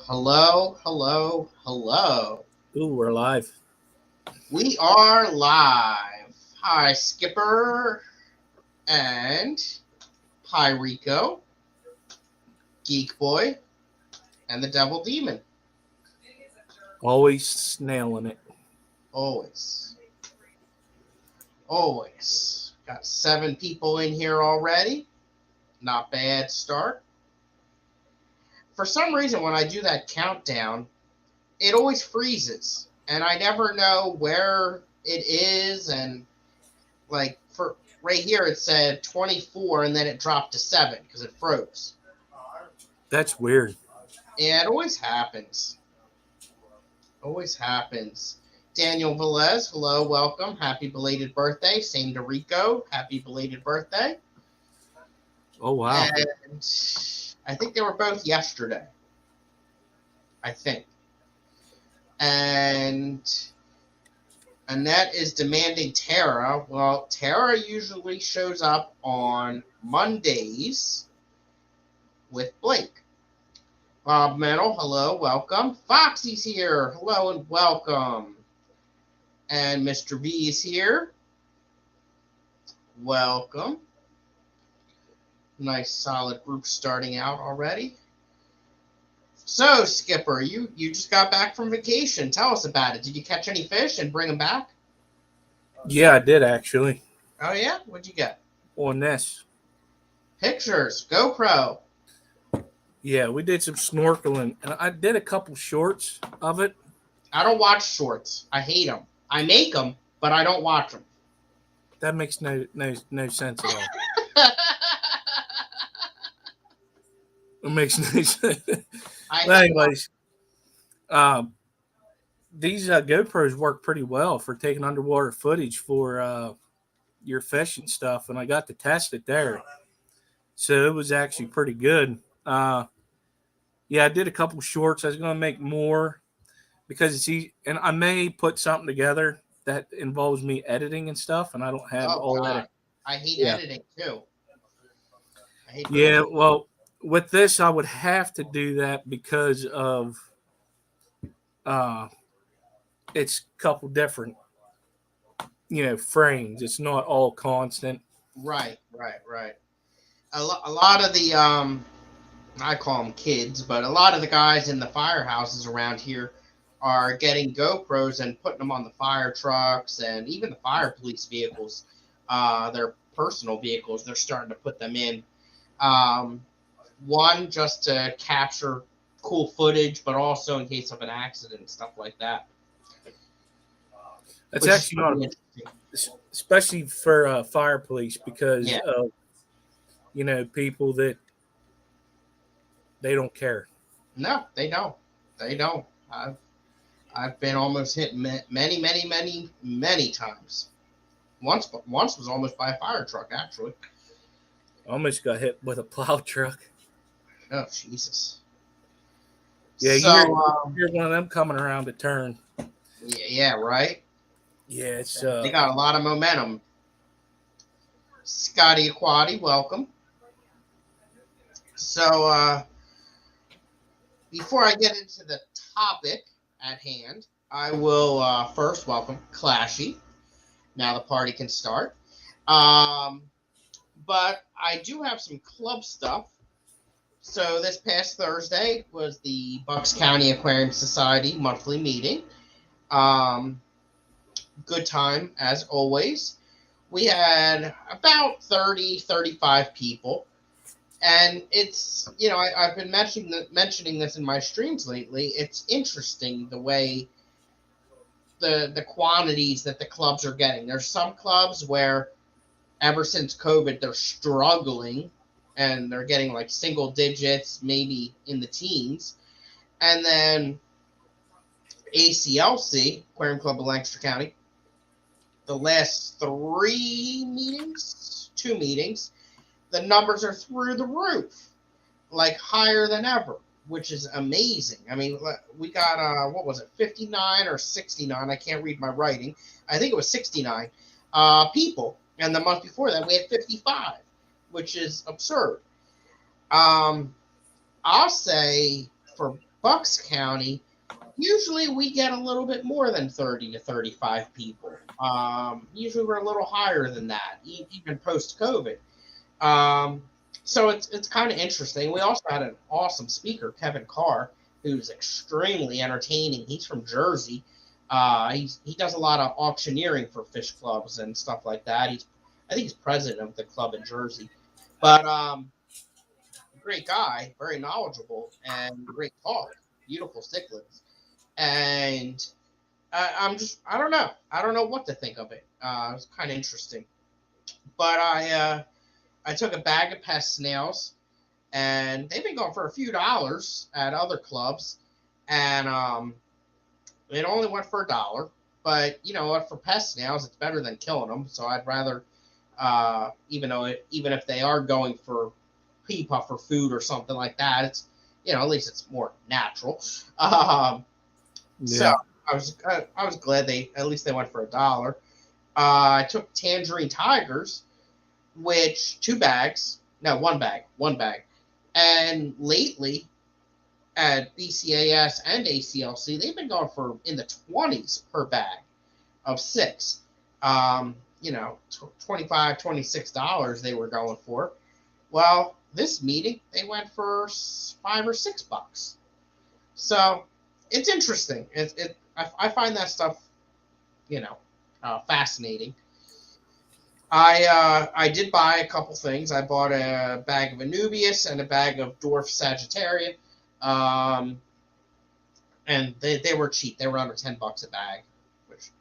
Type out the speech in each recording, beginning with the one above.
Hello, hello, hello. Ooh, we're live. We are live. Hi, Skipper, and hi, Rico, Geek Boy, and the Devil Demon. Always nailing it. Always, always. Got 7 people in here already. Not bad start. For some reason, when I do that countdown, it always freezes, and I never know where it is. And like for right here, it said 24, and then it dropped to 7 because it froze. That's weird. Yeah, it always happens. Always happens. Daniel Velez, hello, welcome. Happy belated birthday. Same to Rico. Happy belated birthday. Oh, wow. And I think they were both yesterday. I think. And Annette is demanding Tara. Well, Tara usually shows up on Mondays with Blake. Bob Metal, hello, welcome. Foxy's here, hello and welcome. And Mr. V is here. Welcome. Nice solid group starting out already. So, Skipper, you just got back from vacation. Tell us about it. Did you catch any fish and bring them back? Yeah, I did actually. Oh, yeah? What'd you get? On this. Pictures. GoPro. Yeah, we did some snorkeling, and I did a couple shorts of it. I don't watch shorts. I hate them. I make them, but I don't watch them. That makes no sense at all. It makes no sense. But anyways, these GoPros work pretty well for taking underwater footage for your fishing stuff, and I got to test it there, so it was actually pretty good. Yeah, I did a couple shorts. I was going to make more because it's easy, and I may put something together that involves me editing and stuff, and I don't have all God. that. I hate editing too. Yeah, well, with this, I would have to do that because of it's a couple different, frames. It's not all constant. Right. A lot of the I call them kids, but a lot of the guys in the firehouses around here are getting GoPros and putting them on the fire trucks and even the fire police vehicles, their personal vehicles. They're starting to put them in. One, just to capture cool footage, but also in case of an accident and stuff like that. That's actually not, especially for fire police, because of people that they don't care. No, they don't. They don't. I've been almost hit many times. Once was almost by a fire truck, actually. Almost got hit with a plow truck. Oh, Jesus. Yeah, so, you hear one of them coming around the turn. Yeah, right? Yeah, it's... they got a lot of momentum. Scotty Aquati, welcome. So, before I get into the topic at hand, I will first welcome Clashy. Now the party can start. But I do have some club stuff. So this past Thursday was the Bucks County Aquarium Society monthly meeting. Good time, as always. We had about 30, 35 people. And it's, I've been mentioning this in my streams lately. It's interesting the way the quantities that the clubs are getting. There's some clubs where ever since COVID, they're struggling and they're getting like single digits, maybe in the teens. And then ACLC, Aquarium Club of Lancaster County, the last 2 meetings, the numbers are through the roof, like higher than ever, which is amazing. I mean, we got, 59 or 69? I can't read my writing. I think it was 69 people. And the month before that, we had 55, which is absurd. I'll say for Bucks County, usually we get a little bit more than 30 to 35 people. Usually we're a little higher than that, even post COVID. Um, so it's kind of interesting. We also had an awesome speaker, Kevin Carr, who's extremely entertaining. He's from Jersey. He does a lot of auctioneering for fish clubs and stuff like that. I think he's president of the club in Jersey, but great guy, very knowledgeable, and great talk. Beautiful cichlids, and I don't know. I don't know what to think of it. It's kind of interesting, but I took a bag of pest snails, and they've been going for a few dollars at other clubs, and it only went for $1. But you know what? For pest snails, it's better than killing them. So I'd rather, even if they are going for pea puffer food or something like that, it's at least it's more natural. So I was glad they went for $1. I took tangerine tigers, which one bag. And lately at BCAS and ACLC, they've been going for in the 20s per bag of 6. $25, $26 they were going for. Well, this meeting, they went for $5 or $6. So it's interesting. I find that stuff, fascinating. I did buy a couple things. I bought a bag of Anubias and a bag of Dwarf Sagittaria, and they were cheap. They were under $10 a bag, which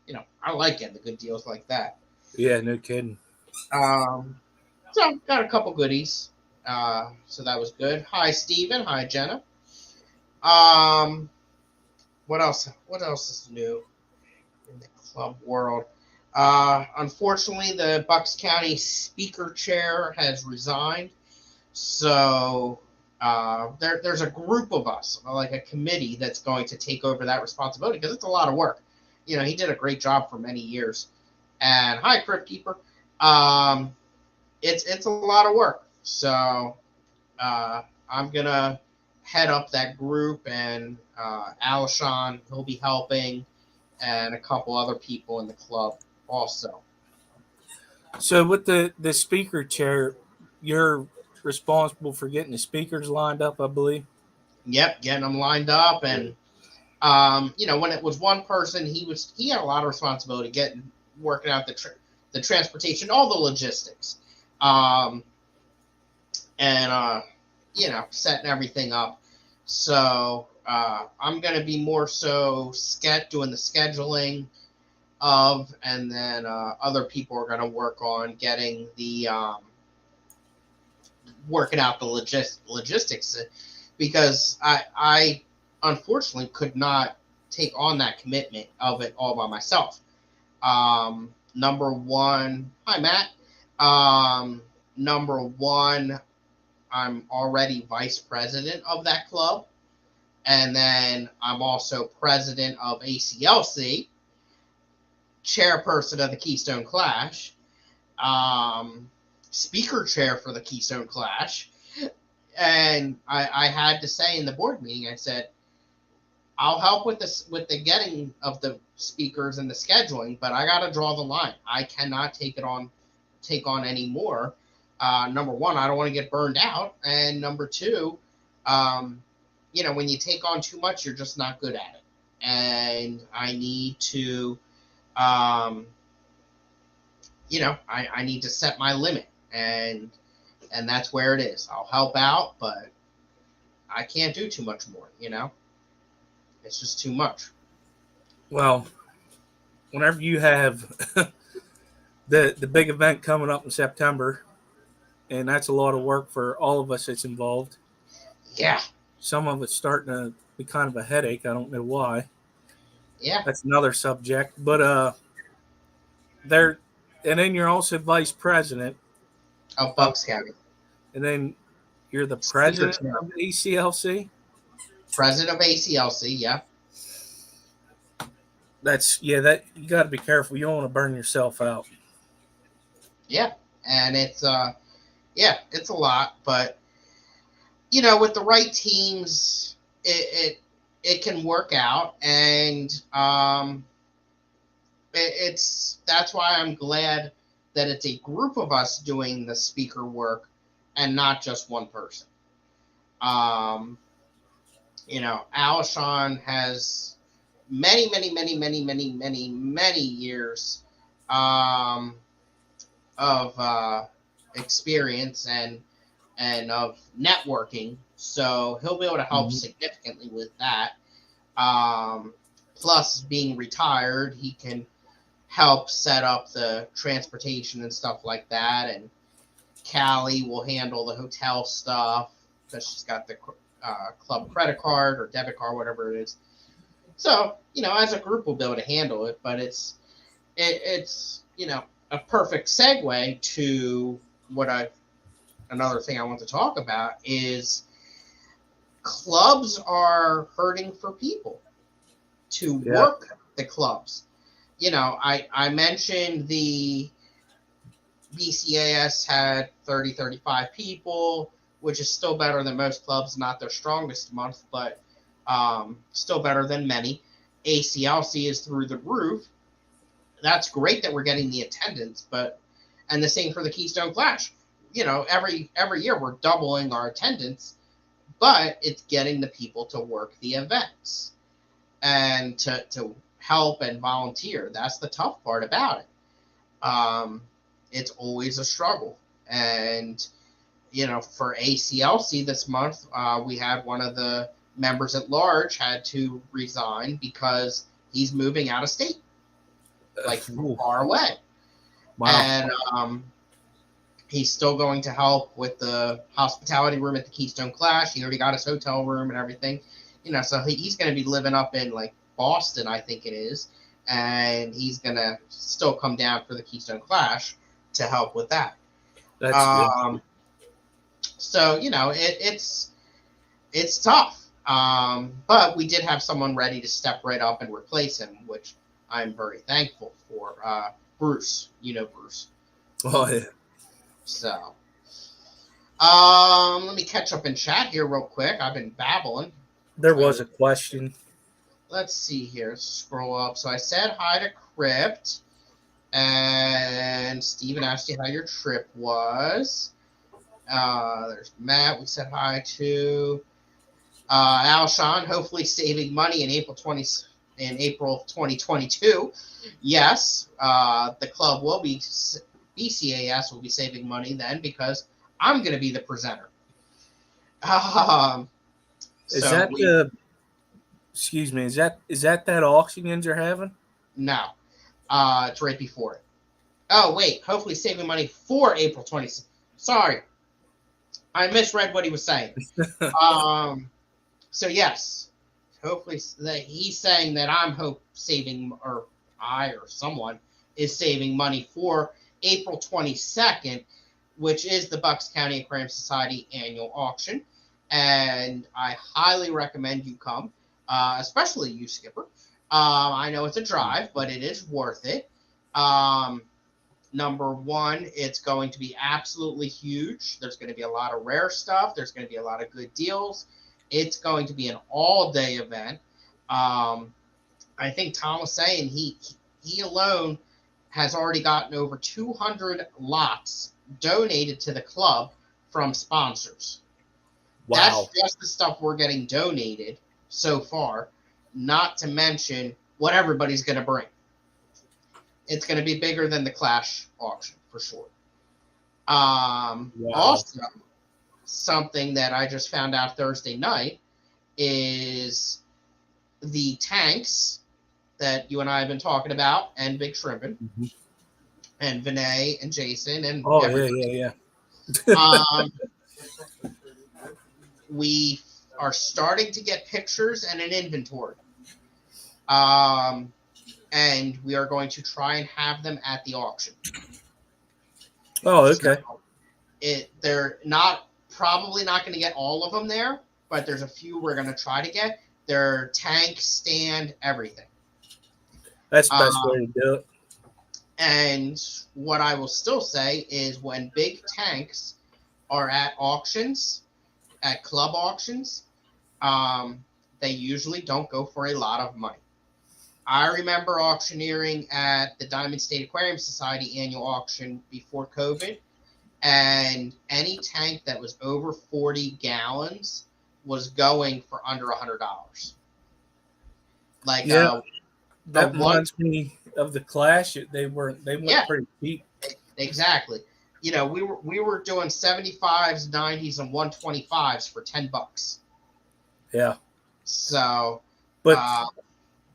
I like getting the good deals like that. Yeah, no kidding. So got a couple goodies. So that was good. Hi, Steven. Hi, Jenna. What else? What else is new in the club world? Unfortunately, the Bucks County speaker chair has resigned. So there's a group of us, like a committee, that's going to take over that responsibility because it's a lot of work. He did a great job for many years. And hi, Crypt Keeper. It's a lot of work. So I'm gonna head up that group, and Alishon, he'll be helping, and a couple other people in the club also. So with the speaker chair, you're responsible for getting the speakers lined up, I believe. Yep, getting them lined up, and when it was one person, he had a lot of responsibility working out the transportation, all the logistics, and setting everything up. So I'm going to be more so doing the scheduling of, and then other people are going to work on getting the working out the logistics, because I unfortunately could not take on that commitment of it all by myself. Number one, hi Matt. Number one, I'm already vice president of that club, and then I'm also president of ACLC, chairperson of the Keystone Clash, speaker chair for the Keystone Clash, and I had to say in the board meeting, I said, I'll help with the getting of the speakers and the scheduling, but I got to draw the line. I cannot take on any more. Number one, I don't want to get burned out, and number two, when you take on too much, you're just not good at it, and I need to, I need to set my limit, and that's where it is. I'll help out, but I can't do too much more. It's just too much. Well, whenever you have the big event coming up in September, and that's a lot of work for all of us that's involved. Yeah. Some of it's starting to be kind of a headache. I don't know why. Yeah. That's another subject. But and then you're also vice president of Bucks County. And then you're the president of ACLC? President of ACLC, yeah. That you got to be careful. You don't want to burn yourself out. Yeah, and it's a lot, but with the right teams, it it can work out, and it's that's why I'm glad that it's a group of us doing the speaker work and not just one person. Um, Alshon has many years um, of experience and of networking, so he'll be able to help Mhm. significantly with that. Um, Plus, being retired, he can help set up the transportation and stuff like that. And Callie will handle the hotel stuff because she's got the club credit card or debit card, whatever it is. So, as a group, we'll be able to handle it. But it's a perfect segue to what another thing I want to talk about is clubs are hurting for people to Yeah. work the clubs. I mentioned the BCAS had 30, 35 people, which is still better than most clubs, not their strongest month, but still better than many. ACLC is through the roof. That's great that we're getting the attendance, and the same for the Keystone Clash. Every year we're doubling our attendance, but it's getting the people to work the events and to help and volunteer. That's the tough part about it. It's always a struggle. And, for ACLC this month, we had one of the members at large had to resign because he's moving out of state, like far away. Wow. And he's still going to help with the hospitality room at the Keystone Clash. He already got his hotel room and everything. So he's going to be living up in like Boston, I think it is. And he's going to still come down for the Keystone Clash to help with that. That's good. So, it's tough. But we did have someone ready to step right up and replace him, which I'm very thankful for. Bruce, Bruce. Oh, yeah. So, let me catch up in chat here real quick. I've been babbling. There was a question. Let's see here. Scroll up. So I said hi to Crypt, and Steven asked you how your trip was. There's Matt. We said hi to Alshon. Hopefully, saving money in April 2022. Yes, the club will be BCAS will be saving money then because I'm going to be the presenter. Is that the? Excuse me. Is that auction you're having? No, it's right before it. Oh wait, hopefully saving money for April 20th. Sorry, I misread what he was saying. So yes, hopefully that he's saying that saving, or I or someone is saving money for April 22nd, which is the Bucks County Aquarium Society annual auction, and I highly recommend you come, especially you, Skipper. I know it's a drive, but it is worth it. Number one, it's going to be absolutely huge. There's going to be a lot of rare stuff. There's going to be a lot of good deals. It's going to be an all-day event. I think Tom was saying he alone has already gotten over 200 lots donated to the club from sponsors. Wow. That's just the stuff we're getting donated so far, not to mention what everybody's going to bring. It's going to be bigger than the Clash auction for sure. Wow. Also, something that I just found out Thursday night is the tanks that you and I have been talking about, and Big Shrimpin', and Vinay and Jason and yeah. We are starting to get pictures and an inventory. And we are going to try and have them at the auction. Oh, okay. So they're probably not going to get all of them there, but there's a few we're going to try to get. They're tank, stand, everything. That's the best way to do it. And what I will still say is when big tanks are at auctions, at club auctions, they usually don't go for a lot of money. I remember auctioneering at the Diamond State Aquarium Society annual auction before COVID, and any tank that was over 40 gallons was going for under $100. Like Yeah, a that one, reminds me of the Clash. They went yeah, pretty cheap. exactly. You know, we were doing 75s, 90s, and 125s for $10. Yeah, So, but uh,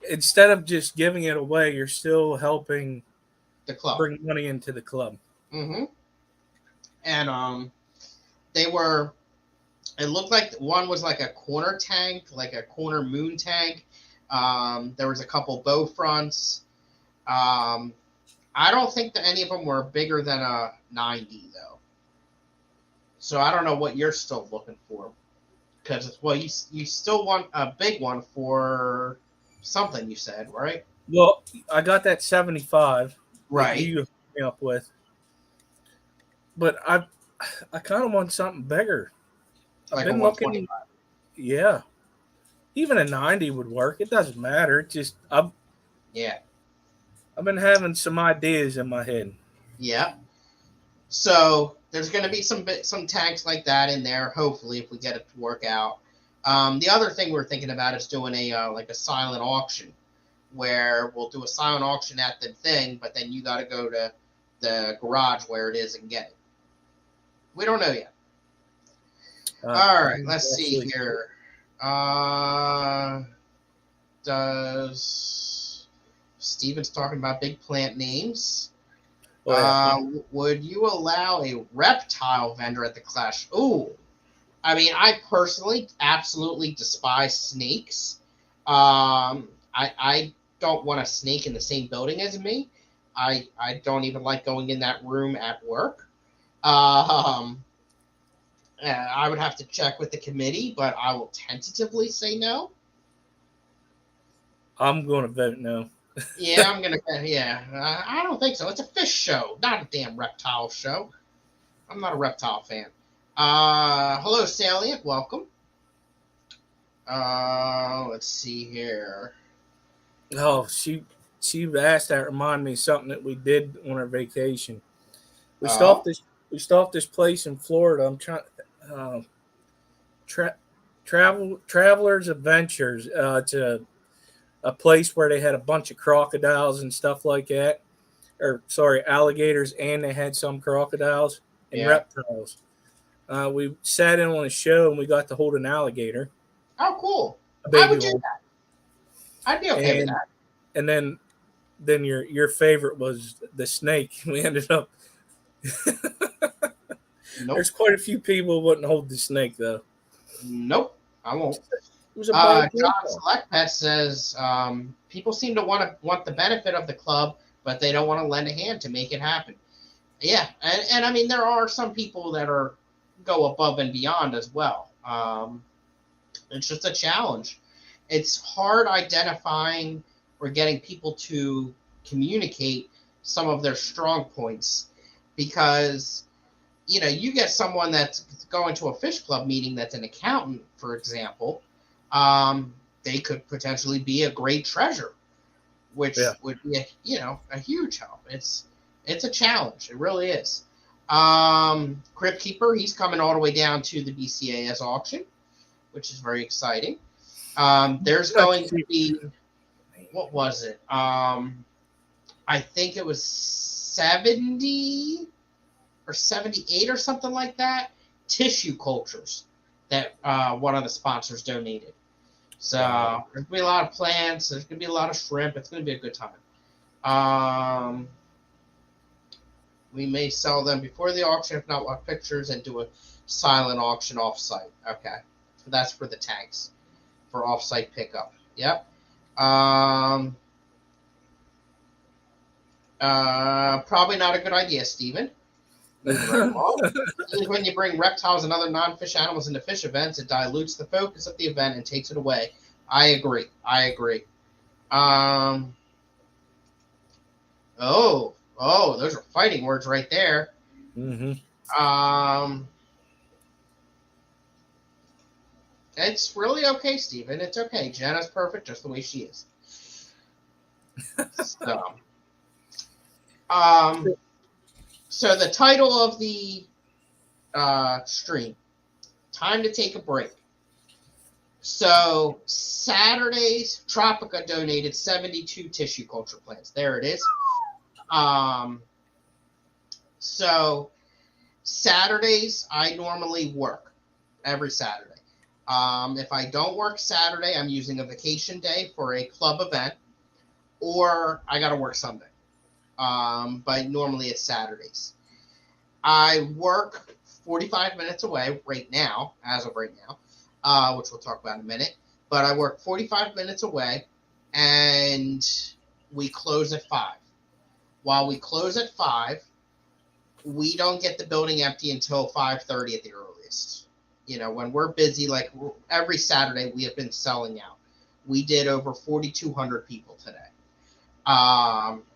instead of just giving it away, you're still helping the club. bring money into the club. Mm-hmm. And they were. It looked like one was like a corner tank, like a corner moon tank. There was a couple bow fronts. I don't think that any of them were bigger than a 90 though. So I don't know what you're still looking for, because well, you still want a big one for something you said, right? Well, I got that 75 that Right. you hooked me up with, but I kind of want something bigger. I've Like a been looking. 125. Yeah, even a 90 would work. It doesn't matter. It just Yeah. I've been having some ideas in my head. Yeah. So there's going to be some tanks like that in there. Hopefully, if we get it to work out. The other thing we're thinking about is doing a like a silent auction, where we'll do a silent auction at the thing, but then you got to go to the garage where it is and get it. We don't know yet. All right, let's see here. Does Steven's talking about big plant names? Oh, yeah. Would you allow a reptile vendor at the Clash? Ooh, I mean, I personally absolutely despise snakes. I don't want a snake in the same building as me. I don't even like going in that room at work. I would have to check with the committee, but I will tentatively say no. I'm going to vote no. Yeah, I'm gonna. Yeah, I don't think so. It's a fish show, not a damn reptile show. I'm not a reptile fan. Hello, Salient. Welcome. Let's see here. Oh, she asked that. Remind me of something that we did on our vacation. We stopped this place in Florida. I'm trying Travelers Adventures. It's a place where they had a bunch of crocodiles and stuff like that. Or sorry, alligators, and they had some crocodiles and reptiles. We sat in on a show and we got to hold an alligator. Oh, cool! A baby I would do one. that. I'd be okay with that. And then your favorite was the snake. We ended up. Nope. There's quite a few people who wouldn't hold the snake though. Nope, I won't. It was a John Select Pet says people seem to want the benefit of the club, but they don't want to lend a hand to make it happen. Yeah, and I mean there are some people that go above and beyond as well. It's just a challenge. It's hard identifying or getting people to communicate some of their strong points, because you get someone that's going to a fish club meeting that's an accountant, for example. They could potentially be a great treasure, which would be a huge help. It's a challenge. It really is. Crypt Keeper, he's coming all the way down to the BCAS auction, which is very exciting. There's going to be, what was it? I think it was 70 or 78 or something like that, tissue cultures that one of the sponsors donated. So there's going to be a lot of plants. There's going to be a lot of shrimp. It's going to be a good time. We may sell them before the auction, if not, want pictures, and do a silent auction off-site. Okay. So that's for the tanks, for off-site pickup. Yep. Probably not a good idea, Steven. When you bring reptiles and other non-fish animals into fish events, it dilutes the focus of the event and takes it away. I agree. Oh, those are fighting words right there. Mm-hmm. It's really okay, Steven. It's okay. Jenna's perfect just the way she is. So, um, so the title of the stream, Time to Take a Break. So Saturdays, Tropica donated 72 tissue culture plants. There it is. So Saturdays, I normally work every Saturday. If I don't work Saturday, I'm using a vacation day for a club event, or I got to work Sunday. But normally it's Saturdays. I work 45 minutes away right now, as of right now, which we'll talk about in a minute. But I work 45 minutes away, and we close at 5. While we close at 5, we don't get the building empty until 5:30 at the earliest. You know, when we're busy, like every Saturday, we have been selling out. We did over 4,200 people today,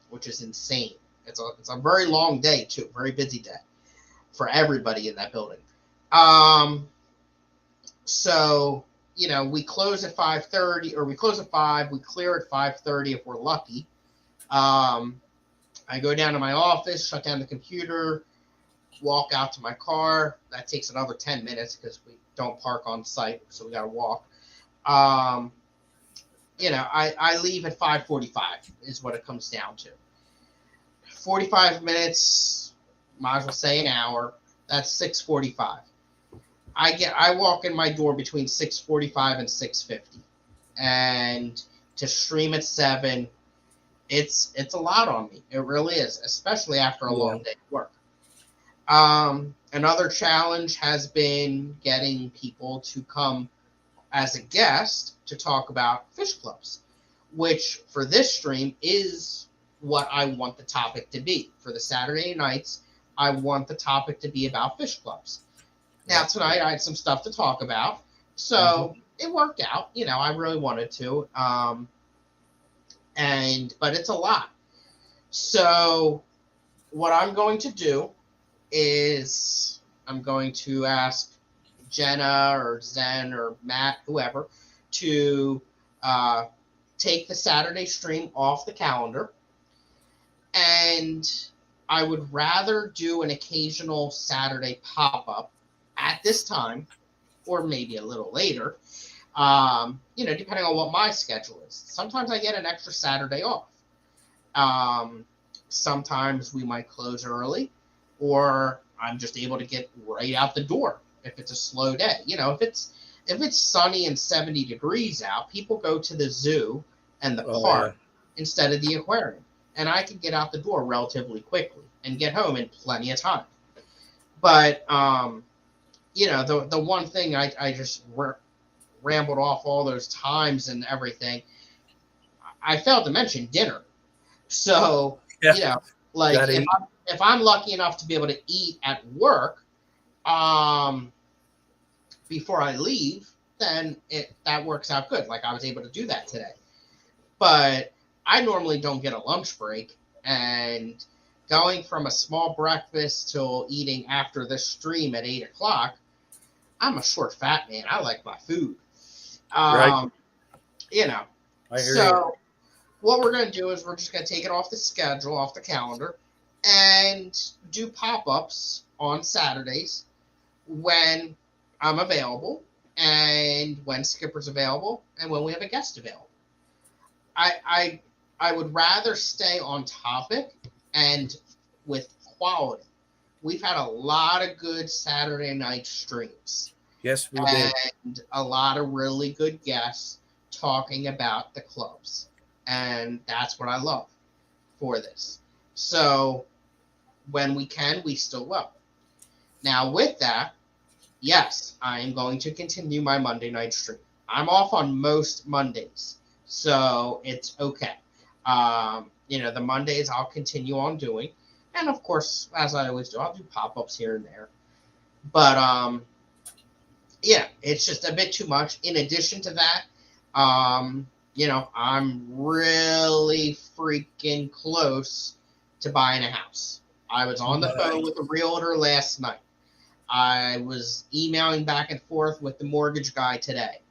which is insane. It's a very long day too, very busy day for everybody in that building. So you know, we close at 5:30, or we close at 5. We clear at 5:30 if we're lucky. I go down to my office, shut down the computer, walk out to my car. That takes another 10 minutes because we don't park on site, so we got to walk. You know, I leave at 5:45 is what it comes down to. 45 minutes, might as well say an hour. That's 6:45. I walk in my door between 6:45 and 6:50, and to stream at 7, it's a lot on me. It really is, especially after a long day of work. Another challenge has been getting people to come as a guest to talk about fish clubs, which for this stream is what I want the topic to be. For the Saturday nights, I want the topic to be about fish clubs. Now, tonight I had some stuff to talk about, so it worked out. You know, I really wanted to. But it's a lot. So what I'm going to do is I'm going to ask Jenna or Zen or Matt, whoever, to take the Saturday stream off the calendar. And I would rather do an occasional Saturday pop-up at this time, or maybe a little later, you know, depending on what my schedule is. Sometimes I get an extra Saturday off. Sometimes we might close early, or I'm just able to get right out the door if it's a slow day. You know, if it's sunny and 70 degrees out, people go to the zoo and the park instead of the aquarium. And I can get out the door relatively quickly and get home in plenty of time. But, you know, the one thing I just rambled off all those times and everything, I failed to mention dinner. So, you know, like if I'm lucky enough to be able to eat at work before I leave, then that works out good. Like I was able to do that today. But I normally don't get a lunch break, and going from a small breakfast till eating after this stream at 8 o'clock, I'm a short fat man. I like my food. Right. You know. So what we're going to do is we're just going to take it off the schedule, off the calendar, and do pop-ups on Saturdays when I'm available, and when Skipper's available, and when we have a guest available. I would rather stay on topic and with quality. We've had a lot of good Saturday night streams. Yes, we did. And a lot of really good guests talking about the clubs. And that's what I love for this. So when we can, we still will. Now with that, yes, I am going to continue my Monday night stream. I'm off on most Mondays, so it's okay. You know, the Mondays I'll continue on doing. And of course, as I always do, I'll do pop-ups here and there. But yeah, it's just a bit too much. In addition to that, you know, I'm really freaking close to buying a house. I was on the phone with a realtor last night. I was emailing back and forth with the mortgage guy today.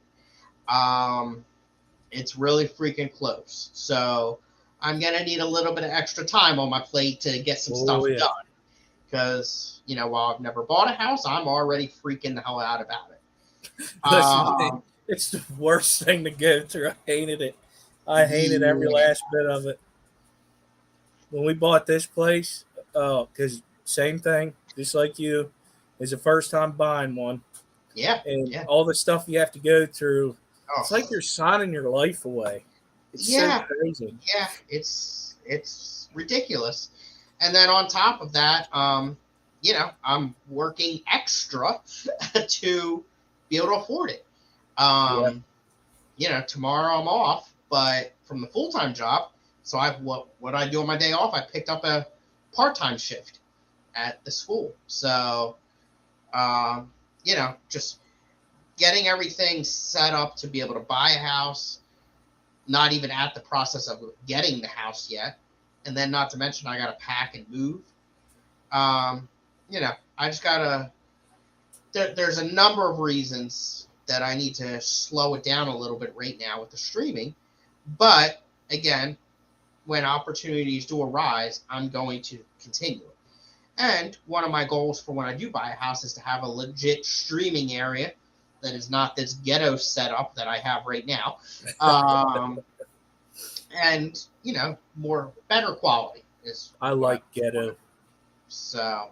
It's really freaking close. So I'm going to need a little bit of extra time on my plate to get some stuff done. Because, while I've never bought a house, I'm already freaking the hell out about it. It's the worst thing to go through. I hated it. I hated every last bit of it. When we bought this place, because same thing, just like you, it's the first time buying one. Yeah. And all the stuff you have to go through, it's like you're signing your life away. It's so crazy. Yeah, it's ridiculous. And then on top of that, I'm working extra to be able to afford it. Tomorrow I'm off, but from the full-time job, so what I do on my day off, I picked up a part-time shift at the school. So, just getting everything set up to be able to buy a house, not even at the process of getting the house yet. And then not to mention I got to pack and move. I just got to, there's a number of reasons that I need to slow it down a little bit right now with the streaming. But again, when opportunities do arise, I'm going to continue. And one of my goals for when I do buy a house is to have a legit streaming area that is not this ghetto setup that I have right now. And, better quality is. I like ghetto. So,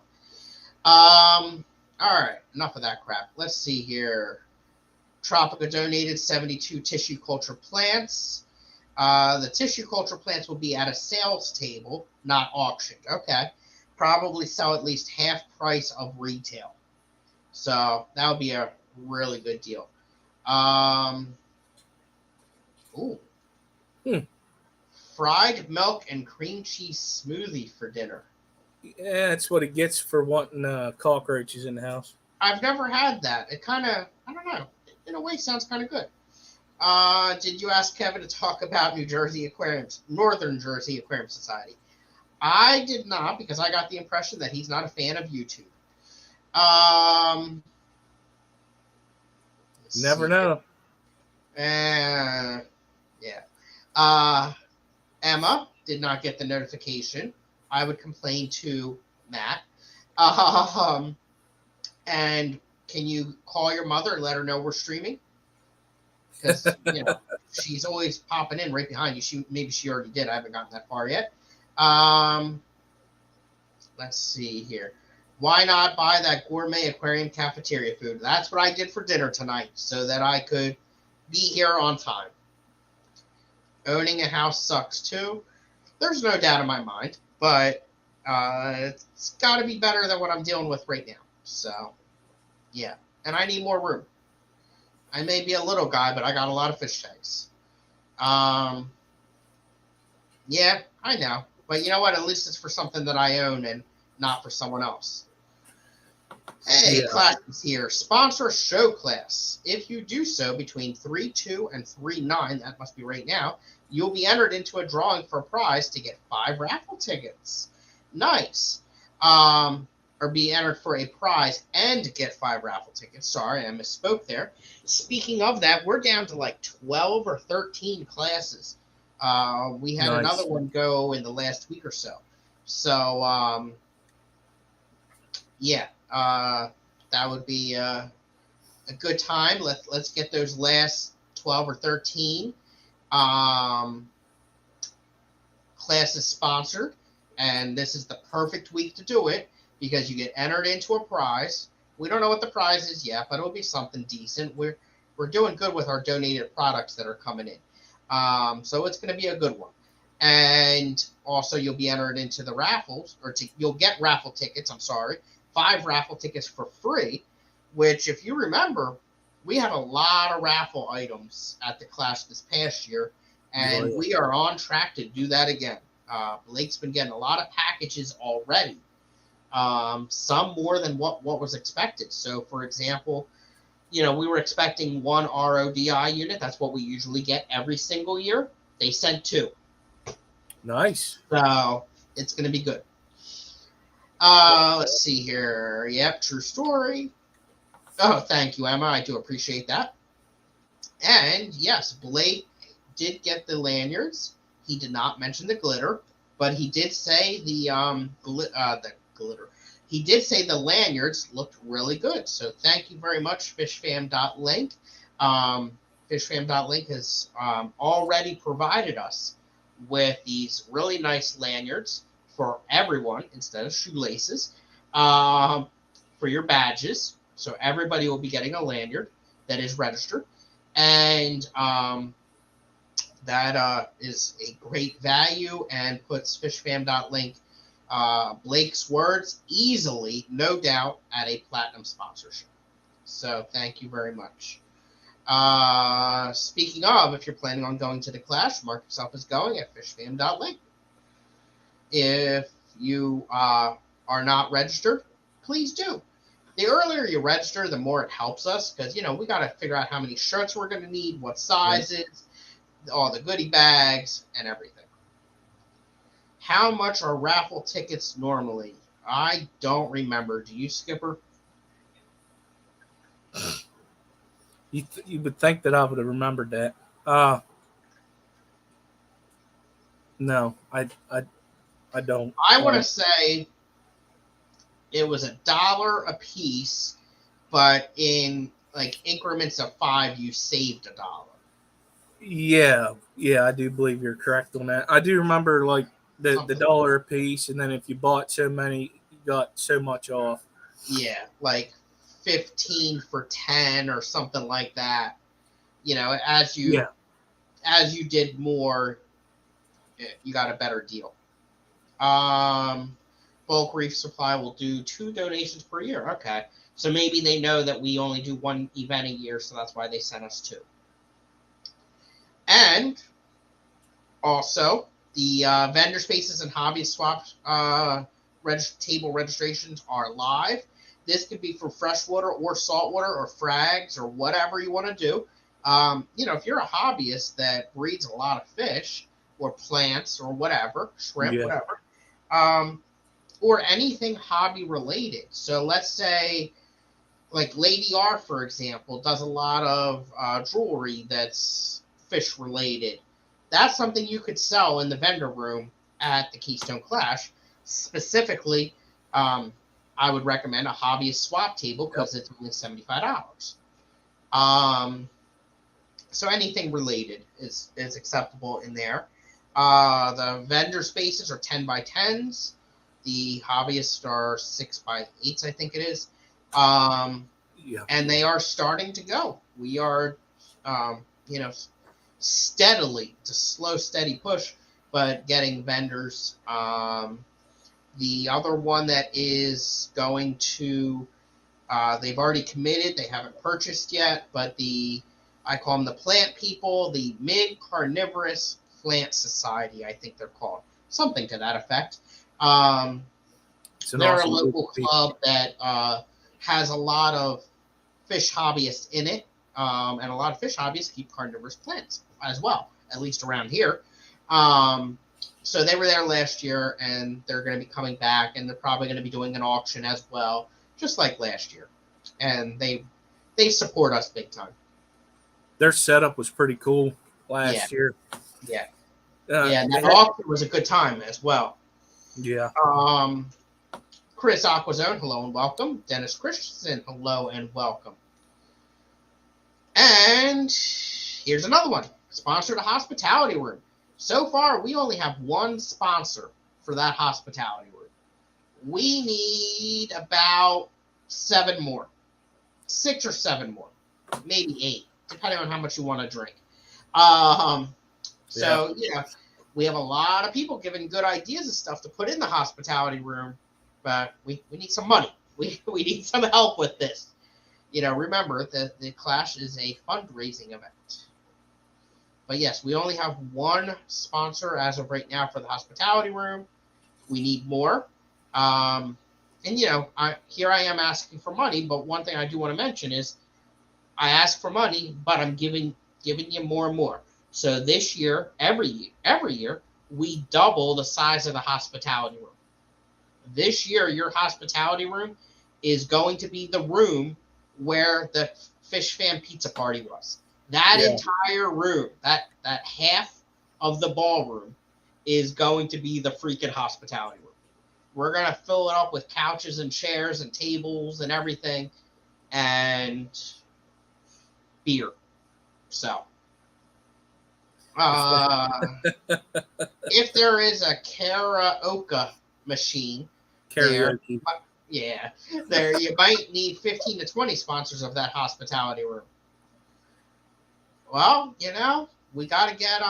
all right, enough of that crap. Let's see here. Tropica donated 72 tissue culture plants. The tissue culture plants will be at a sales table, not auctioned. Okay. Probably sell at least half price of retail. So that would be a really good deal. Fried milk and cream cheese smoothie for dinner. Yeah, that's what it gets for wanting cockroaches in the house. I've never had that. It kind of, I don't know, in a way sounds kind of good. Did you ask Kevin to talk about Northern Jersey Aquarium Society? I did not, because I got the impression that he's not a fan of YouTube. Never know. Yeah. Emma did not get the notification. I would complain to Matt. And can you call your mother and let her know we're streaming? Because she's always popping in right behind you. Maybe she already did. I haven't gotten that far yet. Let's see here. Why not buy that gourmet aquarium cafeteria food? That's what I did for dinner tonight, so that I could be here on time. Owning a house sucks too. There's no doubt in my mind, but it's got to be better than what I'm dealing with right now. So, yeah. And I need more room. I may be a little guy, but I got a lot of fish tanks. Yeah, I know. But you know what? At least it's for something that I own and not for someone else. Hey, yeah. Classes here. Sponsor show class. If you do so between 3/2 and 3/9, that must be right now, you'll be entered into a drawing for a prize to get 5 raffle tickets. Nice. Or be entered for a prize and get 5 raffle tickets. Sorry, I misspoke there. Speaking of that, we're down to like 12 or 13 classes. We had another one go in the last week or so. So, yeah, that would be a good time. Let's get those last 12 or 13 classes sponsored. And this is the perfect week to do it because you get entered into a prize. We don't know what the prize is yet, but it'll be something decent. We're doing good with our donated products that are coming in. So it's going to be a good one. And also you'll be entered into the raffles, you'll get raffle tickets, 5 raffle tickets for free, which if you remember, we had a lot of raffle items at the class this past year, and we are on track to do that again. Blake's been getting a lot of packages already, some more than what was expected. So, for example, we were expecting 1 RODI unit. That's what we usually get every single year. They sent 2. Nice. So it's going to be good. Let's see here. Yep, true story. Oh, thank you, Emma. I do appreciate that. And yes, Blake did get the lanyards. He did not mention the glitter, but he did say the glitter. He did say the lanyards looked really good. So thank you very much, fishfam.link. Fishfam.link has already provided us with these really nice lanyards for everyone instead of shoelaces for your badges. So everybody will be getting a lanyard that is registered. And that is a great value and puts fishfam.link Blake's words easily, no doubt, at a platinum sponsorship. So thank you very much. Speaking of, if you're planning on going to the Clash, mark yourself as going at fishfam.link. If you are not registered, please do. The earlier you register, the more it helps us because, we got to figure out how many shirts we're going to need, what sizes, all the goodie bags, and everything. How much are raffle tickets normally? I don't remember. Do you, Skipper? You would think that I would have remembered that. No, I don't. I want to say it was $1 a piece, but in like increments of 5, you saved $1. Yeah, I do believe you're correct on that. I do remember like the $1 a piece, and then if you bought so many, you got so much off. Yeah, like 15 for 10 or something like that. As you did more, you got a better deal. Bulk Reef Supply will do 2 donations per year. Okay, so maybe they know that we only do 1 event a year, so that's why they sent us 2. And also, the vendor spaces and hobbyist swap table registrations are live. This could be for freshwater or saltwater or frags or whatever you want to do. If you're a hobbyist that breeds a lot of fish or plants or whatever, shrimp, whatever, or anything hobby related. So let's say, like Lady R, for example, does a lot of jewelry that's fish related. That's something you could sell in the vendor room at the Keystone Clash. Specifically, I would recommend a hobbyist swap table because it's only $75. So anything related is acceptable in there. The vendor spaces are 10 by 10s. The hobbyists are 6 by 8s, I think it is. And they are starting to go. We are, steadily, it's a slow, steady push, but getting vendors. The other one that is going to, they've already committed, they haven't purchased yet, but I call them the plant people, the Mid-Carnivorous Plant Society, I think they're called. Something to that effect. They're a local club that has a lot of fish hobbyists in it, and a lot of fish hobbyists keep carnivorous plants as well, at least around here. So they were there last year, and they're going to be coming back, and they're probably going to be doing an auction as well, just like last year. And they support us big time. Their setup was pretty cool last year. Yeah. And that auction was a good time as well. Yeah. Chris Aquazone, hello and welcome. Dennis Christensen, hello and welcome. And here's another one. Sponsor the hospitality room. So far, we only have one sponsor for that hospitality room. We need about 7 more. 6 or 7 more. Maybe 8, depending on how much you want to drink. We have a lot of people giving good ideas of stuff to put in the hospitality room, but we need some money. We need some help with this. Remember that the Clash is a fundraising event. But yes, we only have one sponsor as of right now for the hospitality room. We need more. Here I am asking for money, but one thing I do want to mention is I ask for money, but I'm giving you more and more. So this year, every year, we double the size of the hospitality room. this year your hospitality room is going to be the room where the Fish Fan Pizza Party was. That Yeah. entire room, that half of the ballroom, is going to be the freaking hospitality room. We're gonna fill it up with couches and chairs and tables and everything, and beer. So, if there is a karaoke machine there, Karaoke. yeah, there you might need 15 to 20 sponsors of that hospitality room. Well, we gotta get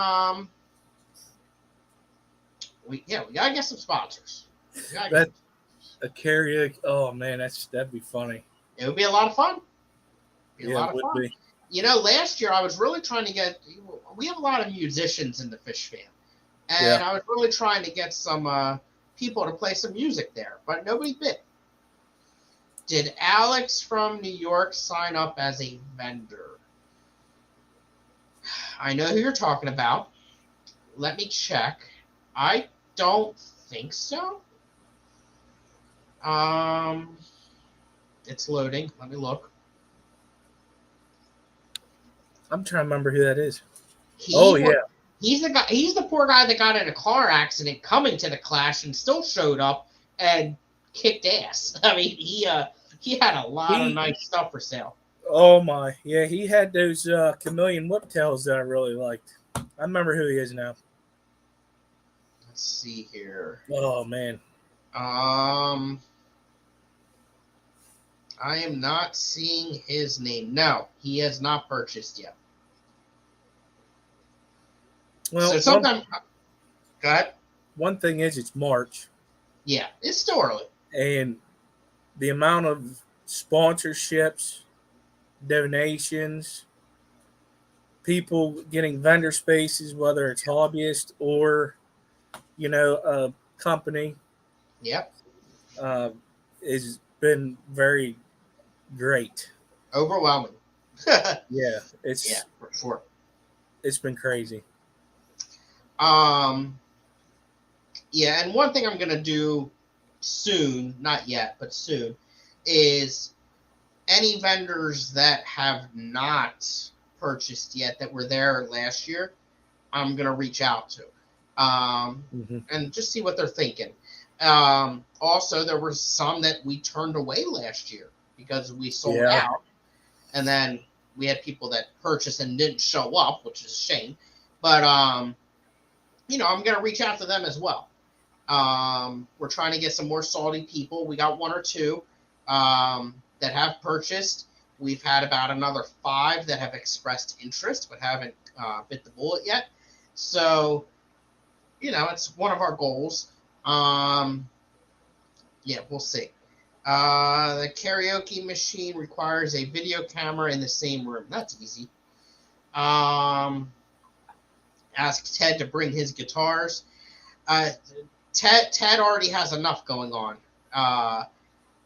we gotta get some sponsors. That a karaoke. Oh man, that'd be funny. It would be a lot of fun. It would be. Last year I was really trying to get. We have a lot of musicians in the Fish Fan, and I was really trying to get some people to play some music there, but nobody bid. Did Alex from New York sign up as a vendor? I know who you're talking about. Let me check. I don't think so. It's loading. Let me look. I'm trying to remember who that is. Yeah. He's the guy. He's the poor guy that got in a car accident coming to the Clash and still showed up and kicked ass. I mean, he had a lot of nice stuff for sale. Oh my, yeah, he had those chameleon whiptails that I really liked. I remember who he is now. Let's see here. Oh man. I am not seeing his name. No, he has not purchased yet. Well, so sometime. Go ahead. One thing is, it's March. Yeah, it's still early. And the amount of sponsorships, donations, people getting vendor spaces, whether it's hobbyist or, a company. Yep. Has been very great. Overwhelming. Yeah, for sure. It's been crazy. Yeah, and one thing I'm gonna do soon, not yet, but soon, is any vendors that have not purchased yet that were there last year, I'm gonna reach out to, and just see what they're thinking. Also, there were some that we turned away last year because we sold out, and then we had people that purchased and didn't show up, which is a shame. But I'm gonna reach out to them as well. We're trying to get some more salty people. We got one or two that have purchased. We've had about another 5 that have expressed interest but haven't bit the bullet yet. So, it's one of our goals. Yeah, we'll see. The karaoke machine requires a video camera in the same room. That's easy. Ask Ted to bring his guitars. Ted already has enough going on.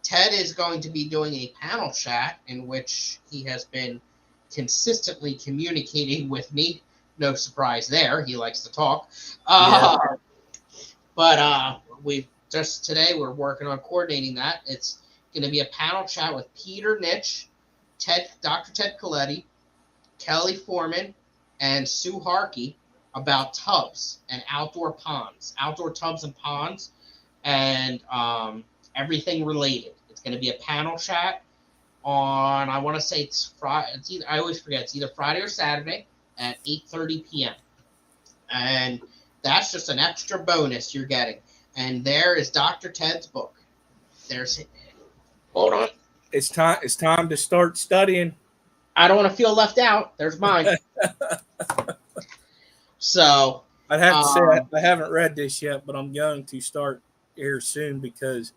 Ted is going to be doing a panel chat in which he has been consistently communicating with me. No surprise there. He likes to talk. But we're working on coordinating that. It's going to be a panel chat with Peter Nitsch, Dr. Ted Coletti, Kelly Foreman, and Sue Harkey about tubs and outdoor tubs and ponds, and everything related. It's going to be a panel chat on, I want to say it's Friday. I always forget. It's either Friday or Saturday at 8:30 p.m. And that's just an extra bonus you're getting. And there is Dr. Ted's book. Hold on. It's time to start studying. I don't want to feel left out. There's mine. So I'd have to say I haven't read this yet, but I'm going to start here soon because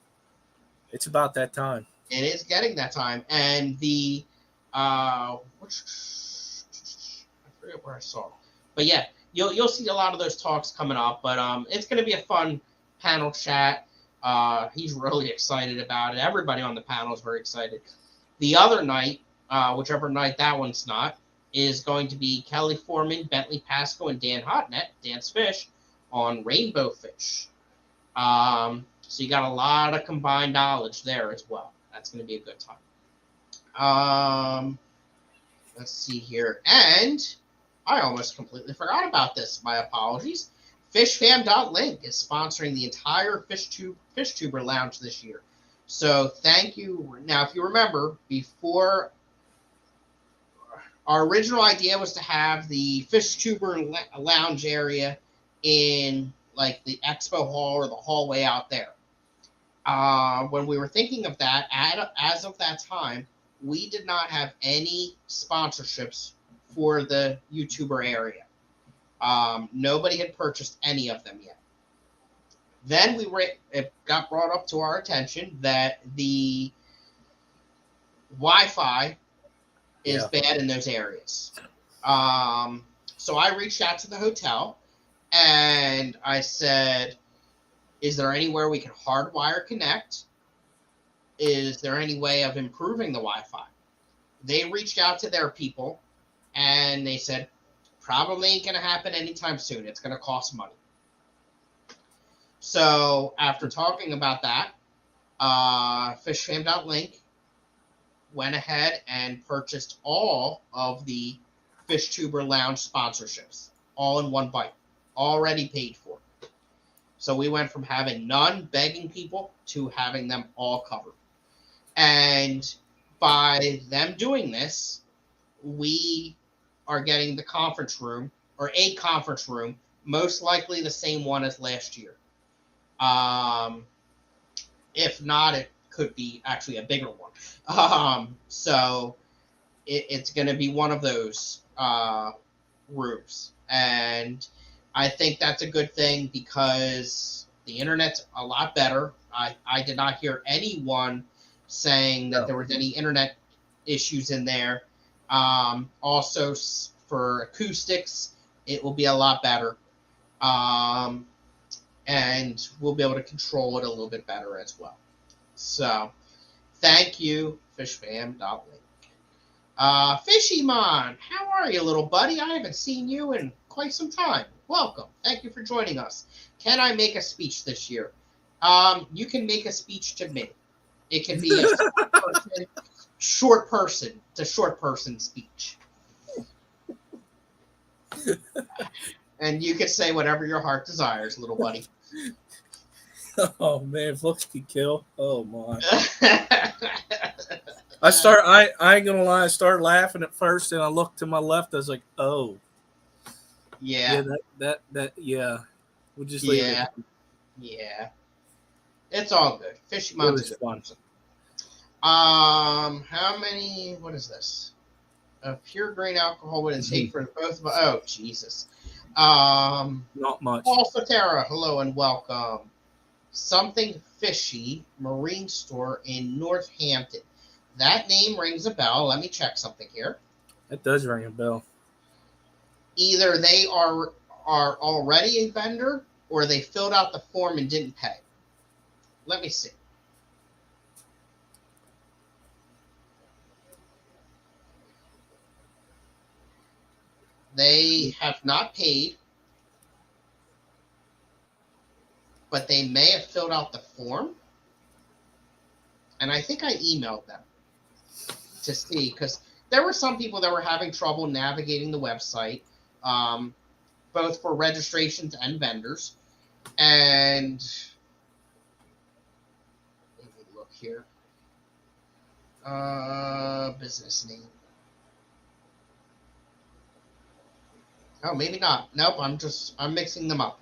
it's about that time. It is getting that time. And the I forget where I saw it. But yeah, you'll see a lot of those talks coming up. But it's going to be a fun panel chat. He's really excited about it. Everybody on the panel is very excited. The other night, whichever night that one's not, is going to be Kelly Foreman, Bentley Pasco, and Dan Hotnet, Dan's Fish, on Rainbow Fish. So you got a lot of combined knowledge there as well. That's going to be a good time. Let's see here. And I almost completely forgot about this. My apologies. FishFam.link is sponsoring the entire FishTuber Lounge this year. So thank you. Now, if you remember, before our original idea was to have the FishTuber Lounge area in like the expo hall or the hallway out there. When we were thinking of that, as of that time, we did not have any sponsorships for the YouTuber area. Nobody had purchased any of them yet. Then it got brought up to our attention that the Wi-Fi is bad in those areas. So I reached out to the hotel and I said, is there anywhere we can hardwire connect? Is there any way of improving the Wi-Fi? They reached out to their people and they said, probably ain't going to happen anytime soon. It's going to cost money. So after talking about that, FishFam.link went ahead and purchased all of the FishTuber Lounge sponsorships, all in one bite, already paid for. So we went from having none begging people to having them all covered. And by them doing this, we are getting the conference room, or a conference room, most likely the same one as last year. If not, it could be actually a bigger one. So it's going to be one of those rooms. And I think that's a good thing because the internet's a lot better. I did not hear anyone saying that there was any internet issues in there. Also, for acoustics, it will be a lot better. And we'll be able to control it a little bit better as well. So, thank you, FishFam.link. Fishymon, how are you, little buddy? I haven't seen you in quite some time. Welcome. Thank you for joining us. Can I make a speech this year? You can make a speech to me. It can be a short person speech. And you can say whatever your heart desires, little buddy. Oh man, if looks could kill. Oh my. I ain't gonna lie, I started laughing at first and I looked to my left, I was like, oh. Yeah. Yeah. We'll just leave it. Yeah. It's all good. Fishymon's a good fun. person. How many, what is this? Pure grain alcohol would it take for both of us? Oh, Jesus. Not much. Paul Sotera, hello and welcome. Something Fishy Marine Store in Northampton. That name rings a bell. Let me check something here. That does ring a bell. Either they are already a vendor or they filled out the form and didn't pay. Let me see. They have not paid, but they may have filled out the form. And I think I emailed them to see, because there were some people that were having trouble navigating the website, both for registrations and vendors. And let me look here. Business name. Oh, maybe not. Nope, I'm mixing them up.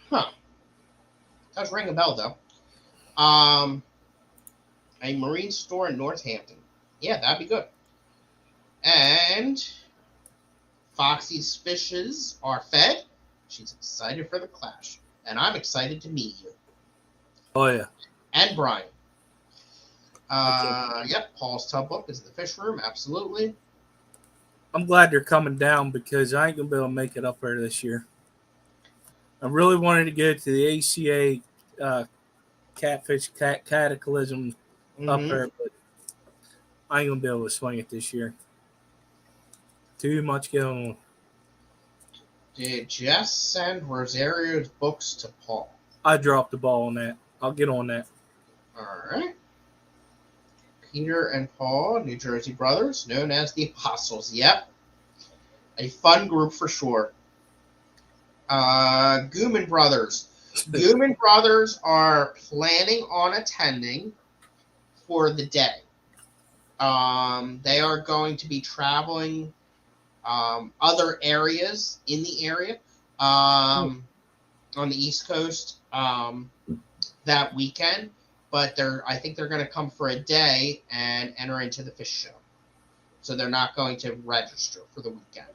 Huh. Does ring a bell, though. A marine store in Northampton. Yeah, that'd be good. And Foxy's fishes are fed. She's excited for the clash. And I'm excited to meet you. Oh, yeah. And Brian. Yep, Paul's Tub Book is the fish room. Absolutely. I'm glad they're coming down because I ain't going to be able to make it up there this year. I really wanted to go to the ACA Catfish Cataclysm up there, but I ain't going to be able to swing it this year. Too much going on. Did Jess send Rosario's books to Paul? I dropped the ball on that. I'll get on that. All right. Peter and Paul, New Jersey brothers, known as the Apostles. Yep. A fun group for sure. Gooman brothers. Gooman brothers are planning on attending for the day. They are going to be traveling other areas in the area on the East Coast that weekend, but I think they're going to come for a day and enter into the fish show. So they're not going to register for the weekend.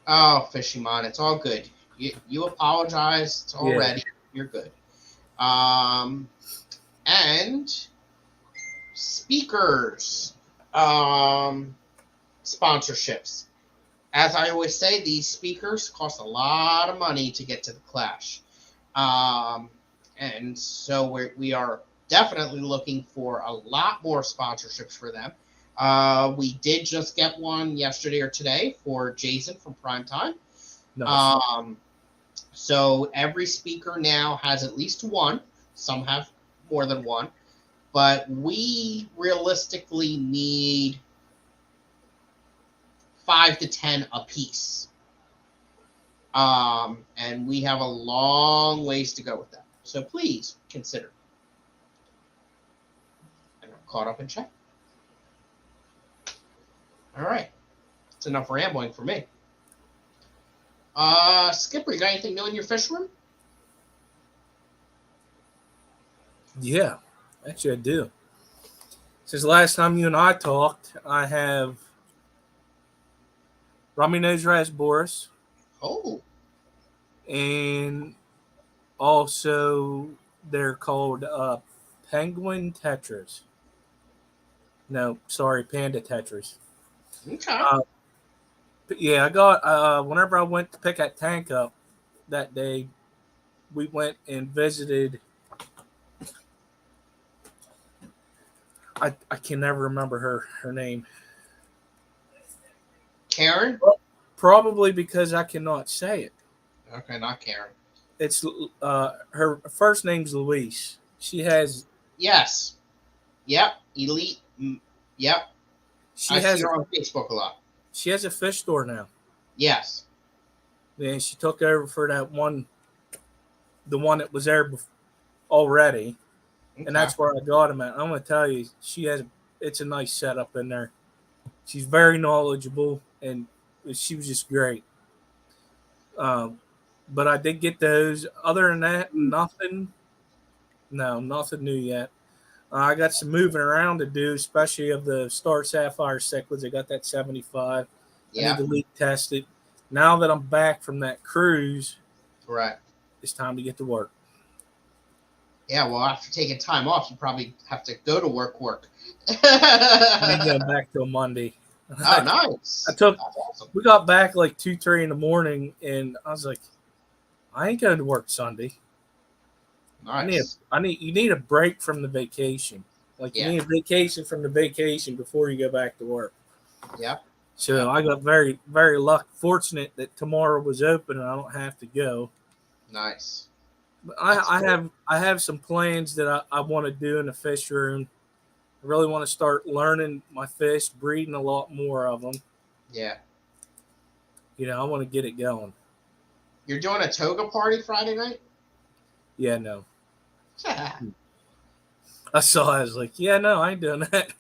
Oh, Fishimon, it's all good. You apologize. It's all ready. You're good. And speakers, sponsorships. As I always say, these speakers cost a lot of money to get to the Clash. And so we are definitely looking for a lot more sponsorships for them. We did just get one yesterday or today for Jason from Primetime. Nice. So every speaker now has at least one. Some have more than one. But we realistically need 5 to 10 apiece. And we have a long ways to go with that. So please consider. And I'm caught up in check. All right. That's enough rambling for me. Skipper, you got anything new in your fish room? Yeah, actually I do. Since the last time you and I talked, I have Rummy Nose Rasboris. Oh. And also they're called Penguin Tetras. No, sorry, Panda Tetras. Okay. But yeah, I got whenever I went to pick that tank up that day, we went and visited. I can never remember her name. Karen? Probably because I cannot say it. Okay, not Karen. It's her first name's Louise. She has. Yes. Yep. Elite. Yep. I see her on Facebook a lot. She has a fish store now. Yes. And she took over for that one, the one that was there already. Okay. And that's where I got him at. I'm going to tell you, it's a nice setup in there. She's very knowledgeable, and she was just great. But I did get those. Other than that, nothing. No, nothing new yet. I got some moving around to do, especially of the Star Sapphire cichlids. I got that 75. Yeah. I need to leak test it. Now that I'm back from that cruise, right, it's time to get to work. Yeah, well, after taking time off, you probably have to go to work. I ain't going back till Monday. Oh, nice. That's awesome. We got back like 2-3 in the morning, and I was like, I ain't going to work Sunday. Nice. You need a break from the vacation. Like you need a vacation from the vacation before you go back to work. Yeah. So I got very, very fortunate that tomorrow was open and I don't have to go. Nice. But I have some plans that I want to do in the fish room. I really want to start learning my fish, breeding a lot more of them. Yeah. I want to get it going. You're doing a toga party Friday night? Yeah, no. I was like, yeah, no, I ain't doing that.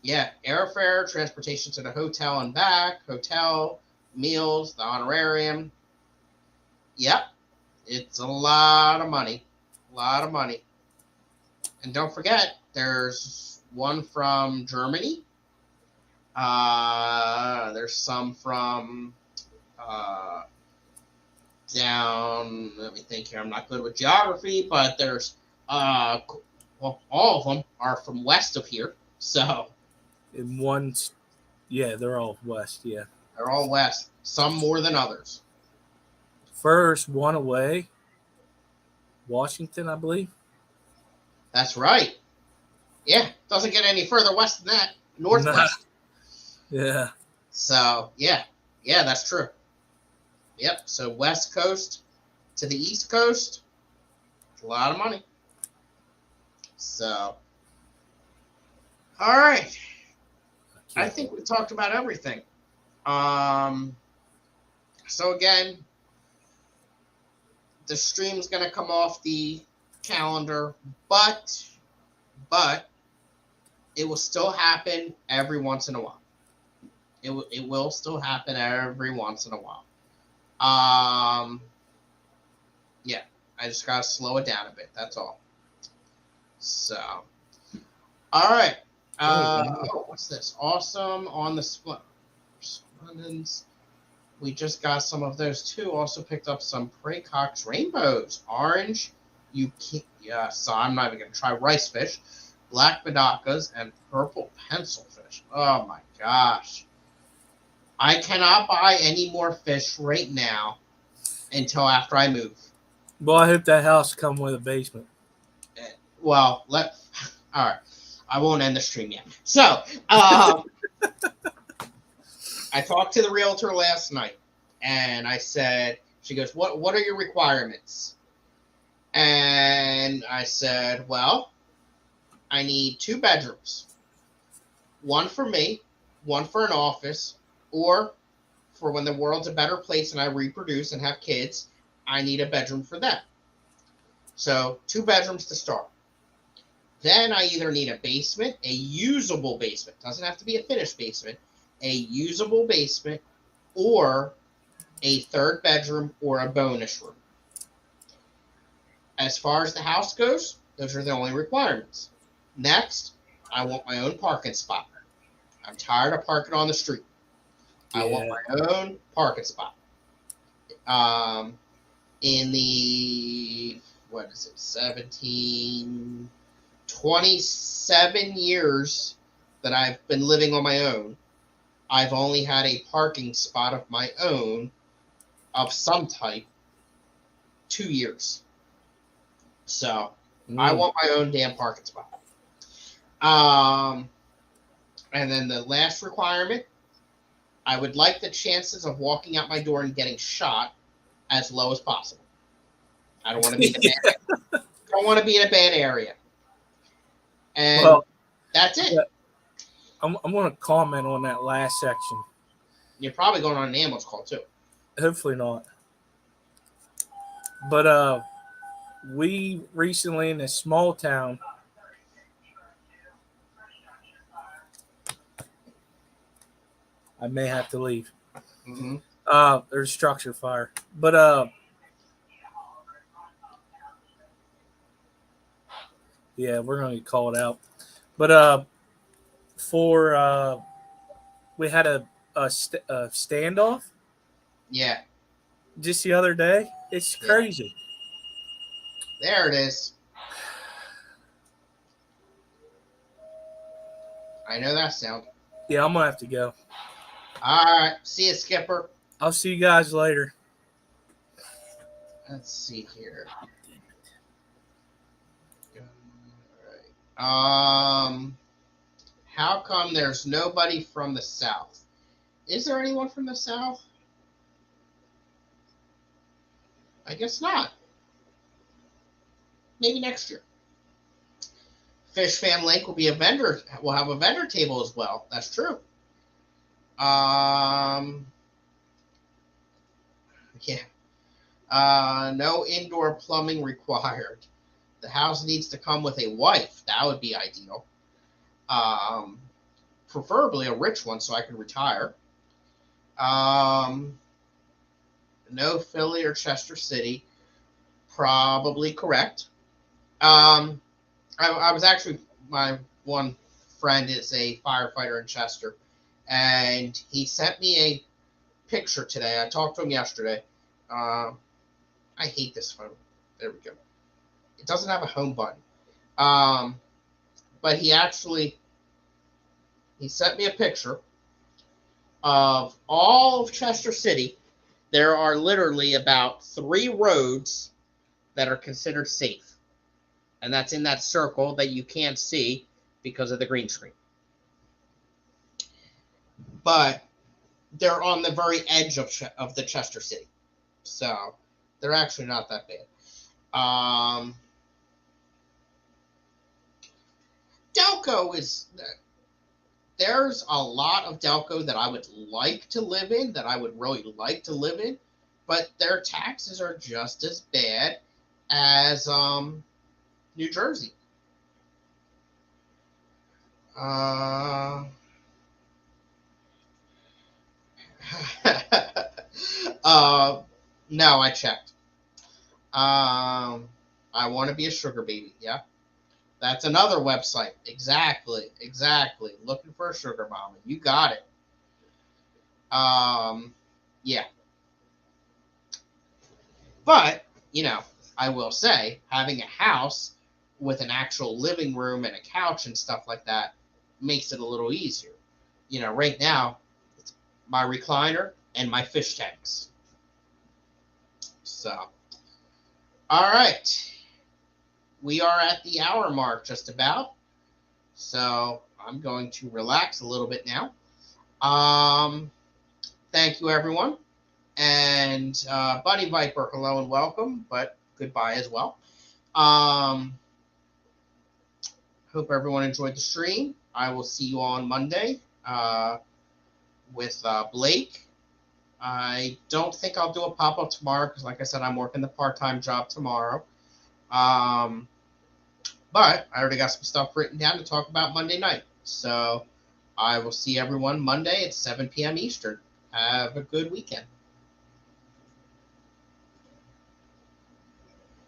Yeah, airfare, transportation to the hotel and back, hotel, meals, the honorarium. Yep, it's a lot of money. And don't forget, there's one from Germany. There's some from down, let me think here. I'm not good with geography, but there's all of them are from west of here. So in one, yeah, they're all west. Yeah, they're all west. Some more than others. First one away, Washington, I believe. That's right. Yeah, doesn't get any further west than that. Northwest. Nah. Yeah. So yeah, that's true. Yep. So West Coast to the East Coast, a lot of money. So, all right. I think we talked about everything. So again, the stream's gonna come off the calendar, but it will still happen every once in a while. It will still happen every once in a while. Yeah, I just gotta slow it down a bit. That's all. So, all right. What's this? Awesome on the split. We just got some of those too. Also picked up some Pracox rainbows. Orange, so I'm not even gonna try rice fish, black Madakas, and purple pencil fish. Oh my gosh. I cannot buy any more fish right now until after I move. Well, I hope that house come with a basement. Well, all right. I won't end the stream yet. So, I talked to the realtor last night, and I said, she goes, what are your requirements? And I said, well, I need 2 bedrooms. One for me, one for an office, or for when the world's a better place and I reproduce and have kids, I need a bedroom for them. So 2 bedrooms to start. Then I either need a basement, a usable basement, doesn't have to be a finished basement, a usable basement, or a 3rd bedroom or a bonus room. As far as the house goes, those are the only requirements. Next, I want my own parking spot. I'm tired of parking on the street. I want my own parking spot. In the, 27 years that I've been living on my own, I've only had a parking spot of my own of some type 2 years. So I want my own damn parking spot. And then the last requirement, I would like the chances of walking out my door and getting shot as low as possible. I don't want to be in a bad area. And that's it. Yeah. I'm going to comment on that last section. You're probably going on an ambulance call too. Hopefully not. But we recently in a small town, I may have to leave. Mm-hmm. There's a structure fire. But yeah, we're going to get called out. But we had a standoff. Yeah. Just the other day. It's crazy. There it is. I know that sound. Yeah, I'm going to have to go. All right. See you, Skipper. I'll see you guys later. Let's see here. All right. How come there's nobody from the South? Is there anyone from the South? I guess not. Maybe next year. Fish Fan Link will be a vendor. We'll have a vendor table as well. That's true. Yeah. No indoor plumbing required. The house needs to come with a wife. That would be ideal. Preferably a rich one so I can retire. No Philly or Chester City. Probably correct. I was actually, my one friend is a firefighter in Chester, and he sent me a picture today. I talked to him yesterday. I hate this phone. There we go. It doesn't have a home button. But he sent me a picture of all of Chester City. There are literally about 3 roads that are considered safe. And that's in that circle that you can't see because of the green screen. But they're on the very edge of the Chester City, so they're actually not that bad. Delco is there's a lot of Delco that I would like to live in, that I would really like to live in, but their taxes are just as bad as New Jersey. No, I checked. I want to be a sugar baby. Yeah, that's another website. Exactly. Looking for a sugar mama. You got it. Yeah. But, I will say, having a house with an actual living room and a couch and stuff like that makes it a little easier. Right now, it's my recliner and my fish tanks. So, all right. We are at the hour mark just about. So, I'm going to relax a little bit now. Thank you, everyone. And Bunny Viper, hello and welcome, but goodbye as well. Hope everyone enjoyed the stream. I will see you on Monday with Blake. I don't think I'll do a pop-up tomorrow because, like I said, I'm working the part-time job tomorrow. But I already got some stuff written down to talk about Monday night. So I will see everyone Monday at 7 p.m. Eastern. Have a good weekend.